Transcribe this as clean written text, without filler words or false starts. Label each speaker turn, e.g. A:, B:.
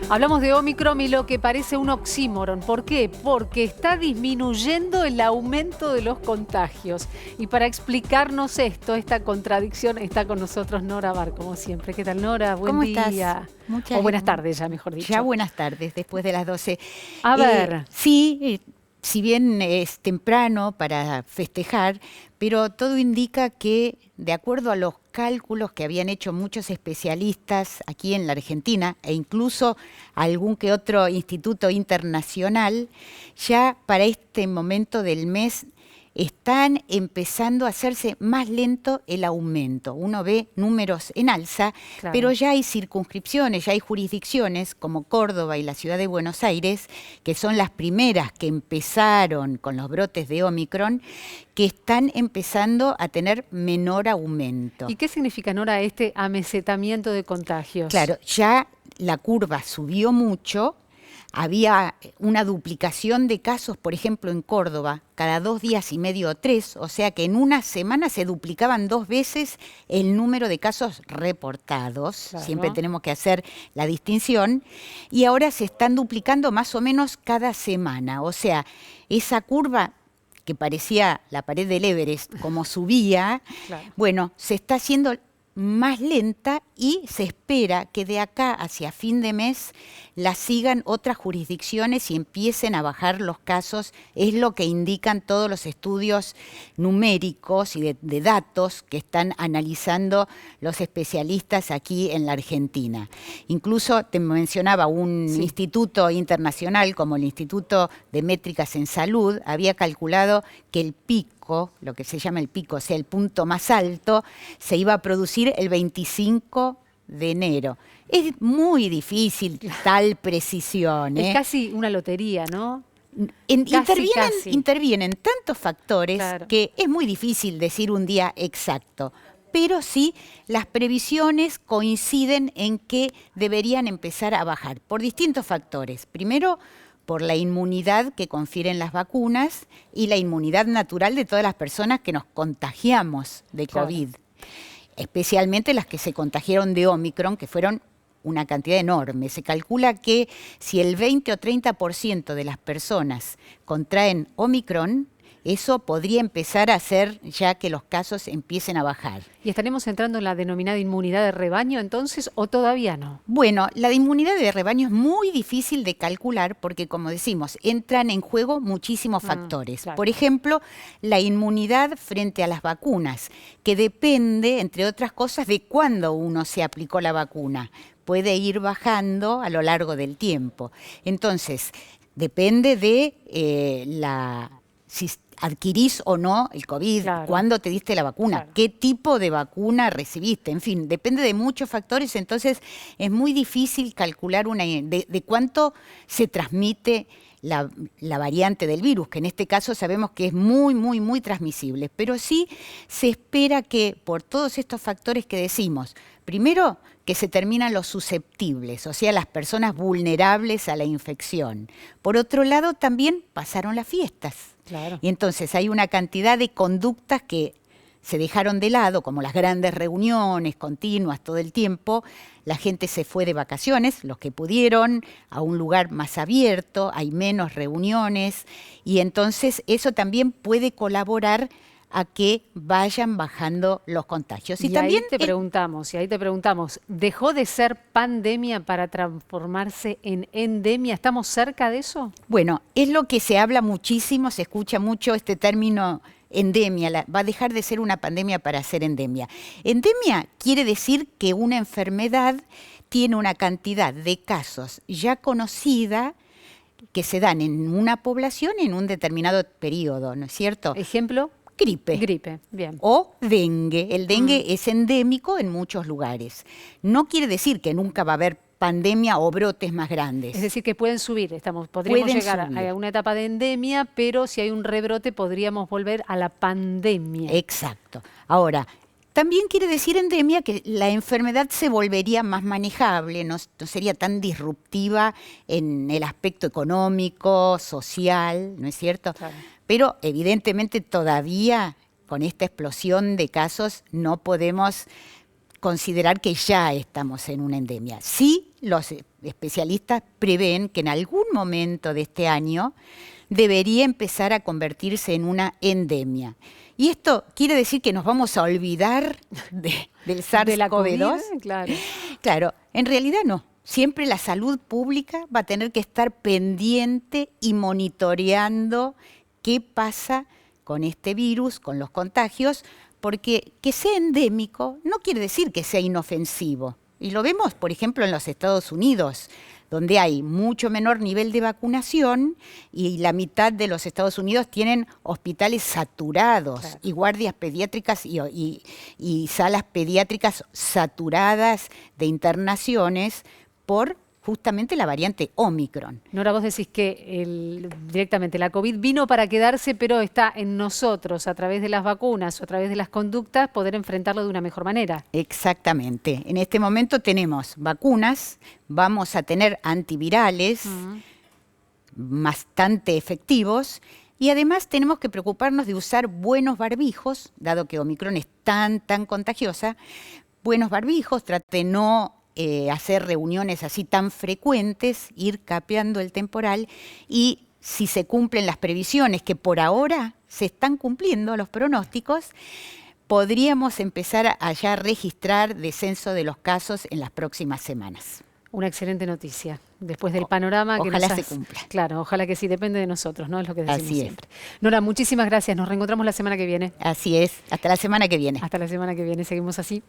A: Hablamos de Omicron y lo que parece un oxímoron. ¿Por qué? Porque está disminuyendo el aumento de los contagios. Y para explicarnos esto, esta contradicción, está con nosotros Nora Bar, como siempre. ¿Qué tal, Nora? Buen
B: ¿Cómo
A: día.
B: estás?
A: O buenas tardes, ya mejor dicho.
B: Ya buenas tardes, después de las 12.
A: A ver.
B: Sí, si bien es temprano para festejar, pero todo indica que, de acuerdo a los cálculos que habían hecho muchos especialistas aquí en la Argentina, e incluso algún que otro instituto internacional, ya para este momento del mes están empezando a hacerse más lento el aumento. Uno ve números en alza,
A: Claro.
B: pero ya hay circunscripciones, ya hay jurisdicciones como Córdoba y la ciudad de Buenos Aires, que son las primeras que empezaron con los brotes de Omicron, que están empezando a tener menor aumento.
A: ¿Y qué significa, Nora, este amesetamiento de contagios?
B: Claro, ya la curva subió mucho. Había una duplicación de casos, por ejemplo, en Córdoba, cada 2 días y medio o 3, o sea que en una semana se duplicaban 2 veces el número de casos reportados.
A: Claro.
B: Siempre tenemos que hacer la distinción. Y ahora se están duplicando más o menos cada semana. O sea, esa curva que parecía la pared del Everest, como subía,
A: Claro.
B: bueno, se está haciendo más lenta y se espera que de acá hacia fin de mes la sigan otras jurisdicciones y empiecen a bajar los casos. Es lo que indican todos los estudios numéricos y de datos que están analizando los especialistas aquí en la Argentina. Incluso te mencionaba un instituto internacional como el Instituto de Métricas en Salud, había calculado que el pico, lo que se llama el pico, o sea, el punto más alto, se iba a producir el 25 de enero. Es muy difícil tal precisión.
A: Es casi una lotería, ¿no? Casi.
B: Intervienen tantos factores,
A: Claro,
B: que es muy difícil decir un día exacto. Pero sí, las previsiones coinciden en que deberían empezar a bajar por distintos factores. Primero, por la inmunidad que confieren las vacunas y la inmunidad natural de todas las personas que nos contagiamos de
A: Claro.
B: COVID. Especialmente las que se contagiaron de Omicron, que fueron una cantidad enorme. Se calcula que si el 20 o 30% de las personas contraen Omicron, eso podría empezar a hacer ya que los casos empiecen a bajar.
A: ¿Y estaremos entrando en la denominada inmunidad de rebaño entonces o todavía no?
B: Bueno, la inmunidad de rebaño es muy difícil de calcular porque, como decimos, entran en juego muchísimos factores.
A: Claro.
B: Por ejemplo, la inmunidad frente a las vacunas, que depende, entre otras cosas, de cuándo uno se aplicó la vacuna. Puede ir bajando a lo largo del tiempo. Entonces, depende de si adquirís o no el COVID,
A: Claro.
B: cuándo te diste la vacuna,
A: Claro.
B: qué tipo de vacuna recibiste, en fin, depende de muchos factores, entonces es muy difícil calcular de cuánto se transmite la variante del virus, que en este caso sabemos que es muy, muy, muy transmisible, pero sí se espera que por todos estos factores que decimos, primero, que se terminan los susceptibles, o sea, las personas vulnerables a la infección. Por otro lado, también pasaron las fiestas.
A: Claro.
B: Y entonces hay una cantidad de conductas que se dejaron de lado, como las grandes reuniones continuas todo el tiempo. La gente se fue de vacaciones, los que pudieron, a un lugar más abierto, hay menos reuniones. Y entonces eso también puede colaborar a que vayan bajando los contagios.
A: Y
B: también
A: ahí te preguntamos, ¿dejó de ser pandemia para transformarse en endemia? ¿Estamos cerca de eso?
B: Bueno, es lo que se habla muchísimo, se escucha mucho este término endemia, va a dejar de ser una pandemia para ser endemia. Endemia quiere decir que una enfermedad tiene una cantidad de casos ya conocida que se dan en una población en un determinado periodo, ¿no es cierto?
A: Ejemplo.
B: Gripe.
A: Gripe, bien.
B: O dengue. El dengue es endémico en muchos lugares. No quiere decir que nunca va a haber pandemia o brotes más grandes.
A: Es decir, que pueden subir, podríamos llegar a una etapa de endemia, pero si hay un rebrote podríamos volver a la pandemia.
B: Exacto. Ahora, también quiere decir endemia que la enfermedad se volvería más manejable, no sería tan disruptiva en el aspecto económico, social, ¿no es cierto?
A: Claro.
B: Pero evidentemente todavía con esta explosión de casos no podemos considerar que ya estamos en una endemia. Sí, los especialistas prevén que en algún momento de este año debería empezar a convertirse en una endemia. Y esto quiere decir que nos vamos a olvidar del SARS-CoV-2.
A: Claro.
B: Claro, en realidad no. Siempre la salud pública va a tener que estar pendiente y monitoreando qué pasa con este virus, con los contagios, porque que sea endémico no quiere decir que sea inofensivo. Y lo vemos, por ejemplo, en los Estados Unidos, donde hay mucho menor nivel de vacunación y la mitad de los Estados Unidos tienen hospitales saturados, claro, y guardias pediátricas y salas pediátricas saturadas de internaciones por justamente la variante Omicron.
A: Nora, vos decís que directamente la COVID vino para quedarse, pero está en nosotros, a través de las vacunas o a través de las conductas, poder enfrentarlo de una mejor manera.
B: Exactamente. En este momento tenemos vacunas, vamos a tener antivirales bastante efectivos y además tenemos que preocuparnos de usar buenos barbijos, dado que Omicron es tan contagiosa. Buenos barbijos, trate de no hacer reuniones así tan frecuentes, ir capeando el temporal y si se cumplen las previsiones, que por ahora se están cumpliendo los pronósticos, podríamos empezar a ya registrar descenso de los casos en las próximas semanas.
A: Una excelente noticia, después del panorama que
B: ojalá se cumpla.
A: Claro, ojalá que sí, depende de nosotros, ¿no? Es lo que decimos
B: Así
A: siempre. Nora, muchísimas gracias, nos reencontramos la semana que viene.
B: Así es, hasta la semana que viene.
A: Hasta la semana que viene, seguimos así.